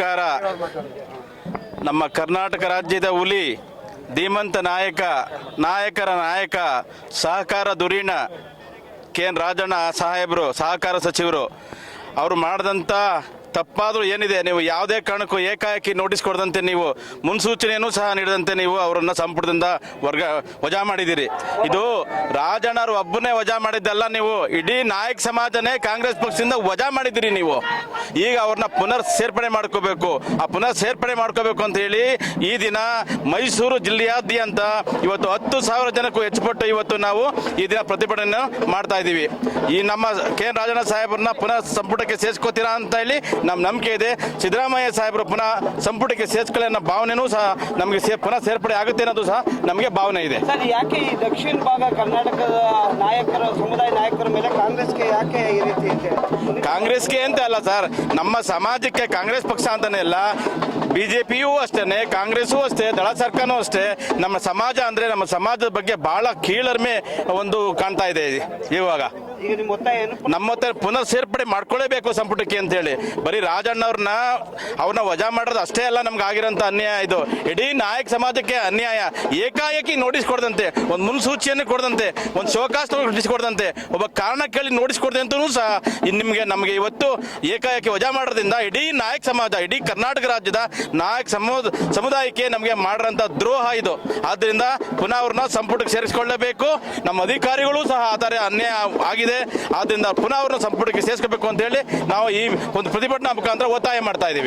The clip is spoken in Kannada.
ಸರ್ಕಾರ ನಮ್ಮ ಕರ್ನಾಟಕ ರಾಜ್ಯದ ಹುಲಿ, ಧೀಮಂತ ನಾಯಕರ ನಾಯಕ, ಸಹಕಾರ ಧುರೀಣ ಕೆ.ಎನ್. ರಾಜಣ್ಣ ಸಾಹೇಬರು, ಸಹಕಾರ ಸಚಿವರು ಅವರು ಮಾಡಿದಂಥ ತಪ್ಪಾದರೂ ಏನಿದೆ, ನೀವು ಯಾವುದೇ ಕಾರಣಕ್ಕೂ ಏಕಾಏಕಿ ನೋಟಿಸ್ ಕೊಡದಂತೆ, ನೀವು ಮುನ್ಸೂಚನೆಯೂ ಸಹ ನೀಡದಂತೆ ನೀವು ಅವರನ್ನು ಸಂಪುಟದಿಂದ ವಜಾ ಮಾಡಿದ್ದೀರಿ. ಇದು ರಾಜಣ್ಣರು ಒಬ್ಬನೇ ವಜಾ ಮಾಡಿದ್ದಲ್ಲ, ನೀವು ಇಡೀ ನಾಯಕ ಸಮಾಜನೇ ಕಾಂಗ್ರೆಸ್ ಪಕ್ಷದಿಂದ ವಜಾ ಮಾಡಿದ್ದೀರಿ. ನೀವು ಈಗ ಅವ್ರನ್ನ ಪುನರ್ ಸೇರ್ಪಡೆ ಮಾಡ್ಕೋಬೇಕು. ಆ ಪುನರ್ ಸೇರ್ಪಡೆ ಮಾಡ್ಕೋಬೇಕು ಅಂತ ಹೇಳಿ ಈ ದಿನ ಮೈಸೂರು ಜಿಲ್ಲೆಯಾದ್ಯಂತ ಇವತ್ತು 10,000 ಜನಕ್ಕೂ ಹೆಚ್ಚುಪಟ್ಟು ಇವತ್ತು ನಾವು ಈ ದಿನ ಪ್ರತಿಭಟನೆ ಮಾಡ್ತಾ ಇದ್ದೀವಿ. ಈ ನಮ್ಮ ಕೆ.ಎನ್. ರಾಜಣ್ಣ ಸಾಹೇಬ್ರನ್ನ ಪುನಃ ಸಂಪುಟಕ್ಕೆ ಸೇರಿಸ್ಕೋತೀರಾ ಅಂತ ಹೇಳಿ ನಮ್ಮ ನಂಬಿಕೆ ಇದೆ. ಸಿದ್ದರಾಮಯ್ಯ ಸಾಹೇಬರು ಪುನಃ ಸಂಪುಟಕ್ಕೆ ಸೇರಿಸ್ಕೊಳ್ಳಿ ಅನ್ನೋ ಭಾವನೆಯೂ ಸಹ ನಮಗೆ ಪುನಃ ಸೇರ್ಪಡೆ ಆಗುತ್ತೆ ಅನ್ನೋದು ಸಹ ನಮಗೆ ಭಾವನೆ ಇದೆ. ಸರ್, ಯಾಕೆ ಈ ದಕ್ಷಿಣ ಭಾಗ ಕರ್ನಾಟಕದ ನಾಯಕರ, ಸಮುದಾಯ ನಾಯಕರ ಮೇಲೆ ಕಾಂಗ್ರೆಸ್ಗೆ ಯಾಕೆ ಈ ರೀತಿ ಇದೆ? ಕಾಂಗ್ರೆಸ್ಗೆ ಅಂತ ಅಲ್ಲ ಸರ್, ನಮ್ಮ ಸಮಾಜಕ್ಕೆ ಕಾಂಗ್ರೆಸ್ ಪಕ್ಷ ಅಂತಾನೆ ಅಲ್ಲ, ಬಿಜೆಪಿಯೂ ಅಷ್ಟೇ, ಕಾಂಗ್ರೆಸ್ಸೂ ಅಷ್ಟೇ, ದಳ ಸರ್ಕಾರನೂ ಅಷ್ಟೇ. ನಮ್ಮ ಸಮಾಜ ಅಂದರೆ ನಮ್ಮ ಸಮಾಜದ ಬಗ್ಗೆ ಬಹಳ ಕೀಳರಿಮೆ ಒಂದು ಕಾಣ್ತಾ ಇದೆ ಇವಾಗ. ಈಗ ನಿಮ್ಮ ಒತ್ತಾಯ ಏನು? ನಮ್ಮ ಒತ್ತಾಯ ಪುನರ್ ಸೇರ್ಪಡೆ ಮಾಡ್ಕೊಳ್ಳೇಬೇಕು ಸಂಪುಟಕ್ಕೆ ಅಂತ ಹೇಳಿ. ಬರೀ ಅವ್ರನ್ನ ವಜಾ ಮಾಡೋದು ಅಷ್ಟೇ ಅಲ್ಲ ನಮ್ಗೆ ಆಗಿರೋಂಥ ಅನ್ಯಾಯ. ಇದು ಇಡೀ ನಾಯಕ ಸಮಾಜಕ್ಕೆ ಅನ್ಯಾಯ. ಏಕಾಏಕಿ ನೋಟಿಸ್ ಕೊಡದಂತೆ, ಒಂದು ಮುನ್ಸೂಚನೆಯನ್ನು ಕೊಡದಂತೆ, ಒಂದು ಶೋಕಾಸ್ ನೋಟಿಸ್ ಕೊಡದಂತೆ, ಒಬ್ಬ ಕಾರಣ ಕೇಳಿ ನೋಟಿಸ್ ಕೊಡದೆ ಅಂತೂ ಸಹ ನಮಗೆ ಇವತ್ತು ಏಕಾಏಕಿ ವಜಾ ಮಾಡೋದ್ರಿಂದ ಇಡೀ ನಾಯಕ ಸಮಾಜ, ಇಡೀ ಕರ್ನಾಟಕ ರಾಜ್ಯದ ನಾಯಕ ಸಮುದಾಯಕ್ಕೆ ನಮಗೆ ಮಾಡಿರೋಂಥ ದ್ರೋಹ ಇದು. ಆದ್ದರಿಂದ ಪುನಃ ಅವ್ರನ್ನ ಸಂಪುಟಕ್ಕೆ ಸೇರಿಸಿಕೊಳ್ಳಬೇಕು. ನಮ್ಮ ಅಧಿಕಾರಿಗಳು ಸಹ ಆ ಥರ ಅನ್ಯಾಯ ಆಗಿದೆ. ಆದ್ದರಿಂದ ಪುನಃ ಅವ್ರನ್ನ ಸಂಪುಟಕ್ಕೆ ಸೇರಿಸಬೇಕು ಅಂತ ಹೇಳಿ ನಾವು ಈ ಒಂದು ಪ್ರತಿಭಟನಾ ಮುಖಾಂತರ ಒತ್ತಾಯ ಮಾಡ್ತಾ ಇದ್ದೀವಿ.